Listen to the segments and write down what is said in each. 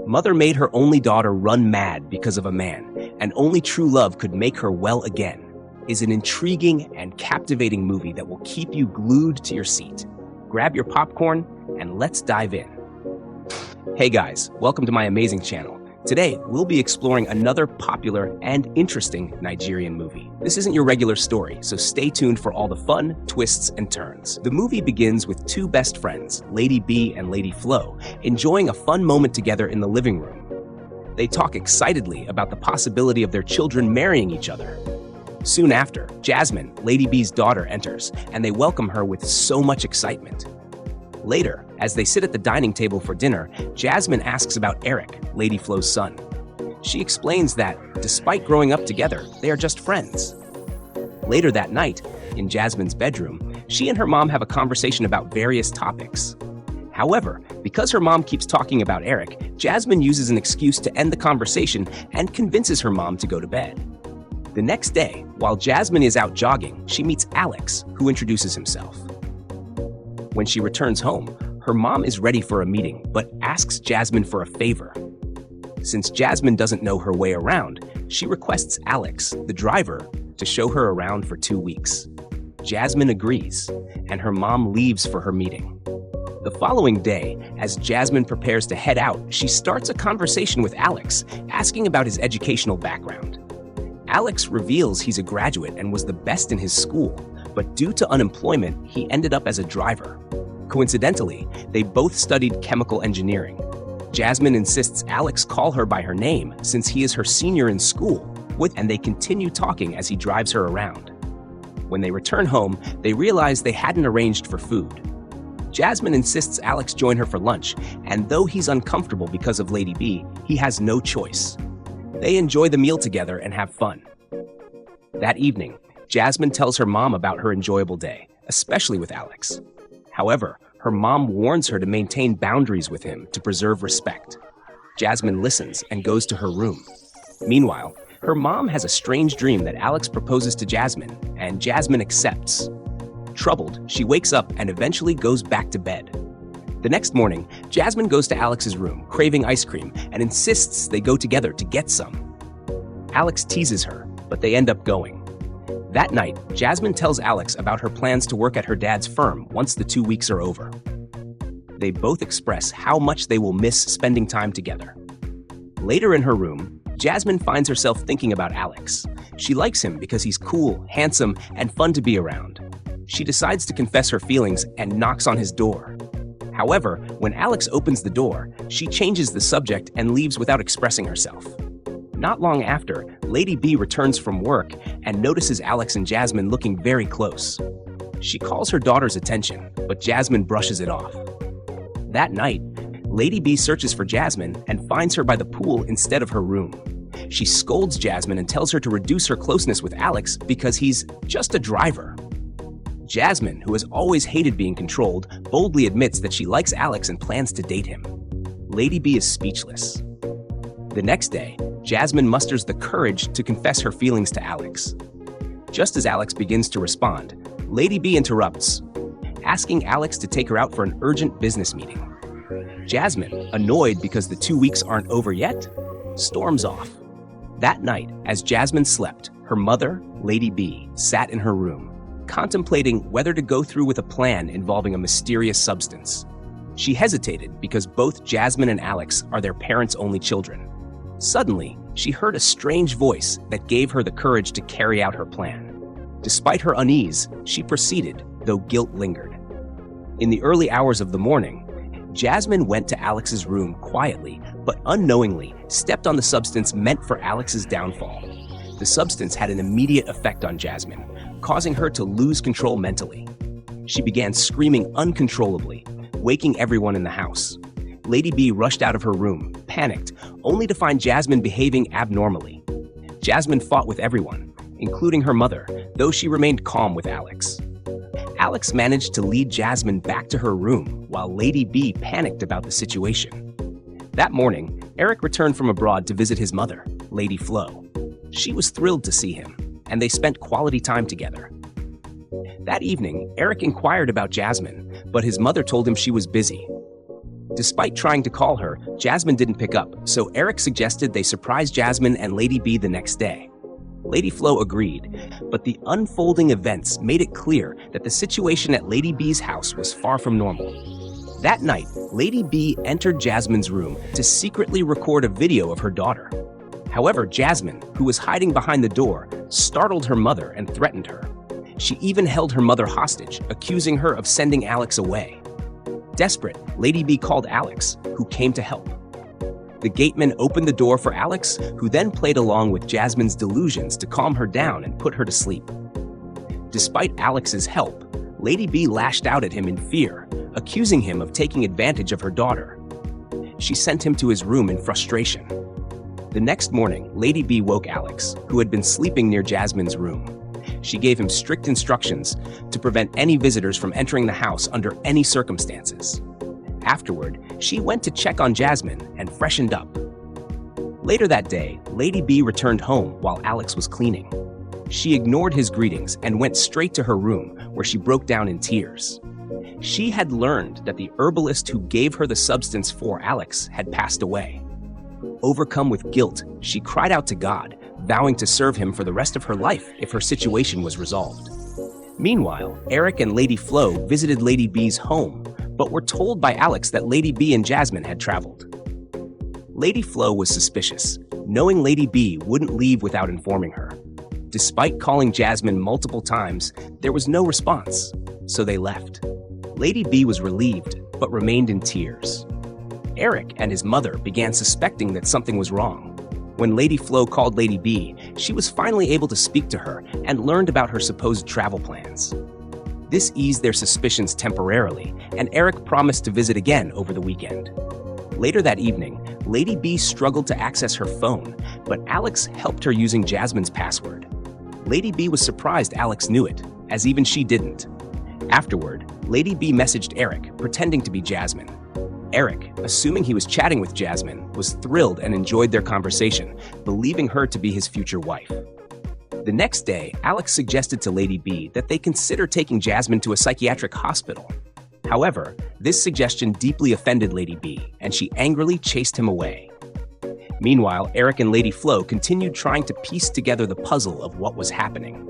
Mother made her only daughter run mad because of a man, and only true love could make her well again, is an intriguing and captivating movie that will keep you glued to your seat. Grab your popcorn and let's dive in. Hey guys, welcome to my amazing channel. Today, we'll be exploring another popular and interesting Nigerian movie. This isn't your regular story, so stay tuned for all the fun, twists, and turns. The movie begins with two best friends, Lady B and Lady Flo, enjoying a fun moment together in the living room. They talk excitedly about the possibility of their children marrying each other. Soon after, Jasmine, Lady B's daughter, enters, and they welcome her with so much excitement. Later, as they sit at the dining table for dinner, Jasmine asks about Eric, Lady Flo's son. She explains that, despite growing up together, they are just friends. Later that night, in Jasmine's bedroom, she and her mom have a conversation about various topics. However, because her mom keeps talking about Eric, Jasmine uses an excuse to end the conversation and convinces her mom to go to bed. The next day, while Jasmine is out jogging, she meets Alex, who introduces himself. When she returns home, her mom is ready for a meeting, but asks Jasmine for a favor. Since Jasmine doesn't know her way around, she requests Alex, the driver, to show her around for 2 weeks. Jasmine agrees, and her mom leaves for her meeting. The following day, as Jasmine prepares to head out, she starts a conversation with Alex, asking about his educational background. Alex reveals he's a graduate and was the best in his school, but due to unemployment, he ended up as a driver. Coincidentally, they both studied chemical engineering. Jasmine insists Alex call her by her name since he is her senior in school, and they continue talking as he drives her around. When they return home, they realize they hadn't arranged for food. Jasmine insists Alex join her for lunch, and though he's uncomfortable because of Lady B, he has no choice. They enjoy the meal together and have fun. That evening, Jasmine tells her mom about her enjoyable day, especially with Alex. However, her mom warns her to maintain boundaries with him to preserve respect. Jasmine listens and goes to her room. Meanwhile, her mom has a strange dream that Alex proposes to Jasmine, and Jasmine accepts. Troubled, she wakes up and eventually goes back to bed. The next morning, Jasmine goes to Alex's room, craving ice cream, and insists they go together to get some. Alex teases her, but they end up going. That night, Jasmine tells Alex about her plans to work at her dad's firm once the 2 weeks are over. They both express how much they will miss spending time together. Later in her room, Jasmine finds herself thinking about Alex. She likes him because he's cool, handsome, and fun to be around. She decides to confess her feelings and knocks on his door. However, when Alex opens the door, she changes the subject and leaves without expressing herself. Not long after, Lady B returns from work and notices Alex and Jasmine looking very close. She calls her daughter's attention, but Jasmine brushes it off. That night, Lady B searches for Jasmine and finds her by the pool instead of her room. She scolds Jasmine and tells her to reduce her closeness with Alex because he's just a driver. Jasmine, who has always hated being controlled, boldly admits that she likes Alex and plans to date him. Lady B is speechless. The next day, Jasmine musters the courage to confess her feelings to Alex. Just as Alex begins to respond, Lady B interrupts, asking Alex to take her out for an urgent business meeting. Jasmine, annoyed because the 2 weeks aren't over yet, storms off. That night, as Jasmine slept, her mother, Lady B, sat in her room, contemplating whether to go through with a plan involving a mysterious substance. She hesitated because both Jasmine and Alex are their parents' only children. Suddenly, she heard a strange voice that gave her the courage to carry out her plan. Despite her unease, she proceeded, though guilt lingered. In the early hours of the morning, Jasmine went to Alex's room quietly, but unknowingly stepped on the substance meant for Alex's downfall. The substance had an immediate effect on Jasmine, causing her to lose control mentally. She began screaming uncontrollably, waking everyone in the house. Lady B rushed out of her room, panicked, only to find Jasmine behaving abnormally. Jasmine fought with everyone, including her mother, though she remained calm with Alex. Alex managed to lead Jasmine back to her room while Lady B panicked about the situation. That morning, Eric returned from abroad to visit his mother, Lady Flo. She was thrilled to see him, and they spent quality time together. That evening, Eric inquired about Jasmine, but his mother told him she was busy. Despite trying to call her, Jasmine didn't pick up, so Eric suggested they surprise Jasmine and Lady B the next day. Lady Flo agreed, but the unfolding events made it clear that the situation at Lady B's house was far from normal. That night, Lady B entered Jasmine's room to secretly record a video of her daughter. However, Jasmine, who was hiding behind the door, startled her mother and threatened her. She even held her mother hostage, accusing her of sending Alex away. Desperate, Lady B called Alex, who came to help. The gateman opened the door for Alex, who then played along with Jasmine's delusions to calm her down and put her to sleep. Despite Alex's help, Lady B lashed out at him in fear, accusing him of taking advantage of her daughter. She sent him to his room in frustration. The next morning, Lady B woke Alex, who had been sleeping near Jasmine's room. She gave him strict instructions to prevent any visitors from entering the house under any circumstances. Afterward, she went to check on Jasmine and freshened up. Later that day, Lady B returned home while Alex was cleaning. She ignored his greetings and went straight to her room, where she broke down in tears. She had learned that the herbalist who gave her the substance for Alex had passed away. Overcome with guilt, she cried out to God, vowing to serve him for the rest of her life if her situation was resolved. Meanwhile, Eric and Lady Flo visited Lady B's home, but were told by Alex that Lady B and Jasmine had traveled. Lady Flo was suspicious, knowing Lady B wouldn't leave without informing her. Despite calling Jasmine multiple times, there was no response, so they left. Lady B was relieved, but remained in tears. Eric and his mother began suspecting that something was wrong. When Lady Flo called Lady B, she was finally able to speak to her and learned about her supposed travel plans. This eased their suspicions temporarily, and Eric promised to visit again over the weekend. Later that evening, Lady B struggled to access her phone, but Alex helped her using Jasmine's password. Lady B was surprised Alex knew it, as even she didn't. Afterward, Lady B messaged Eric, pretending to be Jasmine. Eric, assuming he was chatting with Jasmine, was thrilled and enjoyed their conversation, believing her to be his future wife. The next day, Alex suggested to Lady B that they consider taking Jasmine to a psychiatric hospital. However, this suggestion deeply offended Lady B, and she angrily chased him away. Meanwhile, Eric and Lady Flo continued trying to piece together the puzzle of what was happening.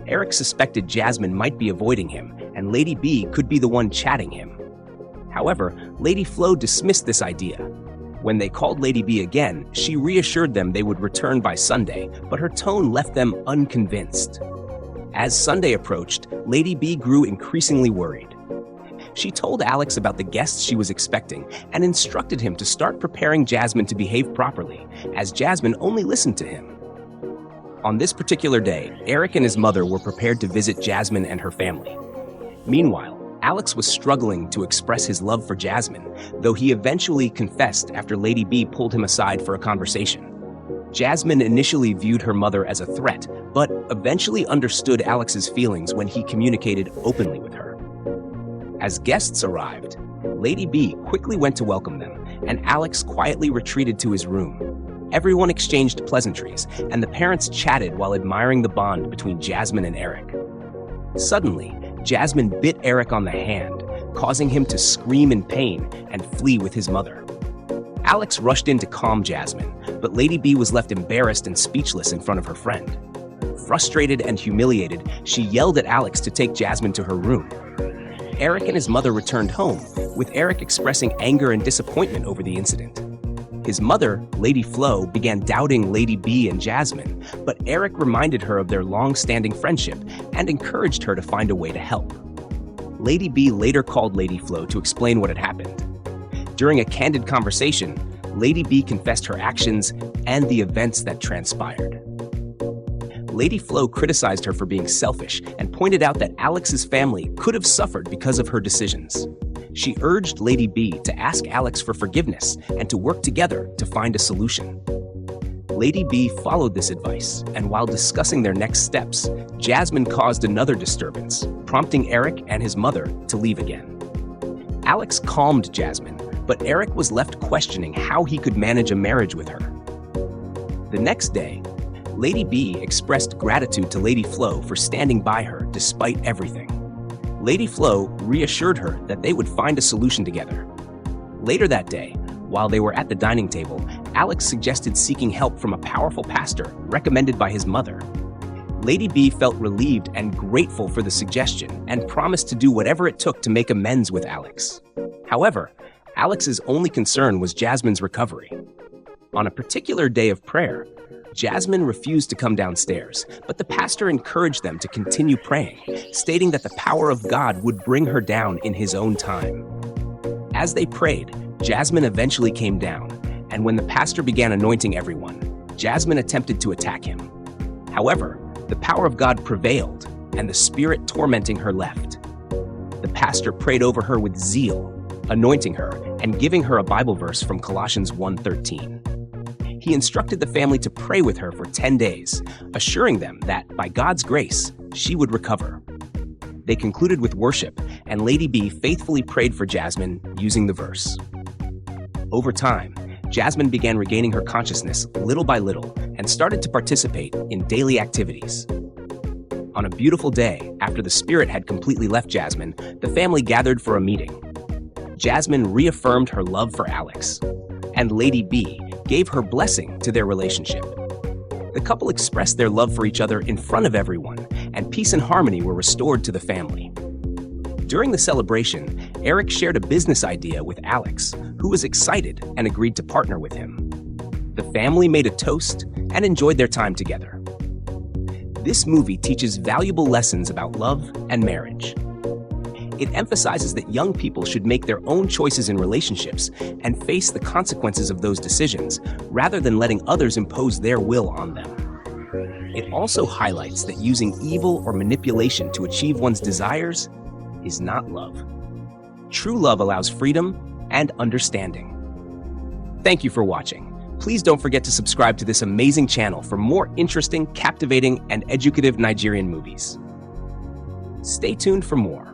Eric suspected Jasmine might be avoiding him, and Lady B could be the one chatting him. However, Lady Flo dismissed this idea. When they called Lady B again, she reassured them they would return by Sunday, but her tone left them unconvinced. As Sunday approached, Lady B grew increasingly worried. She told Alex about the guests she was expecting and instructed him to start preparing Jasmine to behave properly, as Jasmine only listened to him. On this particular day, Eric and his mother were prepared to visit Jasmine and her family. Meanwhile, Alex was struggling to express his love for Jasmine, though he eventually confessed after Lady B pulled him aside for a conversation. Jasmine initially viewed her mother as a threat, but eventually understood Alex's feelings when he communicated openly with her. As guests arrived, Lady B quickly went to welcome them, and Alex quietly retreated to his room. Everyone exchanged pleasantries, and the parents chatted while admiring the bond between Jasmine and Eric. Suddenly, Jasmine bit Eric on the hand, causing him to scream in pain and flee with his mother. Alex rushed in to calm Jasmine, but Lady B was left embarrassed and speechless in front of her friend. Frustrated and humiliated, she yelled at Alex to take Jasmine to her room. Eric and his mother returned home, with Eric expressing anger and disappointment over the incident. His mother, Lady Flo, began doubting Lady B and Jasmine, but Eric reminded her of their long-standing friendship and encouraged her to find a way to help. Lady B later called Lady Flo to explain what had happened. During a candid conversation, Lady B confessed her actions and the events that transpired. Lady Flo criticized her for being selfish and pointed out that Alex's family could have suffered because of her decisions. She urged Lady B to ask Alex for forgiveness and to work together to find a solution. Lady B followed this advice, and while discussing their next steps, Jasmine caused another disturbance, prompting Eric and his mother to leave again. Alex calmed Jasmine, but Eric was left questioning how he could manage a marriage with her. The next day, Lady B expressed gratitude to Lady Flo for standing by her despite everything. Lady Flo reassured her that they would find a solution together. Later that day, while they were at the dining table, Alex suggested seeking help from a powerful pastor recommended by his mother. Lady B felt relieved and grateful for the suggestion and promised to do whatever it took to make amends with Alex. However, Alex's only concern was Jasmine's recovery. On a particular day of prayer, Jasmine refused to come downstairs, but the pastor encouraged them to continue praying, stating that the power of God would bring her down in his own time. As they prayed, Jasmine eventually came down, and when the pastor began anointing everyone, Jasmine attempted to attack him. However, the power of God prevailed, and the spirit tormenting her left. The pastor prayed over her with zeal, anointing her and giving her a Bible verse from Colossians 1:13. He instructed the family to pray with her for 10 days, assuring them that, by God's grace, she would recover. They concluded with worship, and Lady B faithfully prayed for Jasmine using the verse. Over time, Jasmine began regaining her consciousness little by little and started to participate in daily activities. On a beautiful day, after the spirit had completely left Jasmine, the family gathered for a meeting. Jasmine reaffirmed her love for Alex, and Lady B gave her blessing to their relationship. The couple expressed their love for each other in front of everyone, and peace and harmony were restored to the family. During the celebration, Eric shared a business idea with Alex, who was excited and agreed to partner with him. The family made a toast and enjoyed their time together. This movie teaches valuable lessons about love and marriage. It emphasizes that young people should make their own choices in relationships and face the consequences of those decisions, rather than letting others impose their will on them. It also highlights that using evil or manipulation to achieve one's desires is not love. True love allows freedom and understanding. Thank you for watching. Please don't forget to subscribe to this amazing channel for more interesting, captivating, and educative Nigerian movies. Stay tuned for more.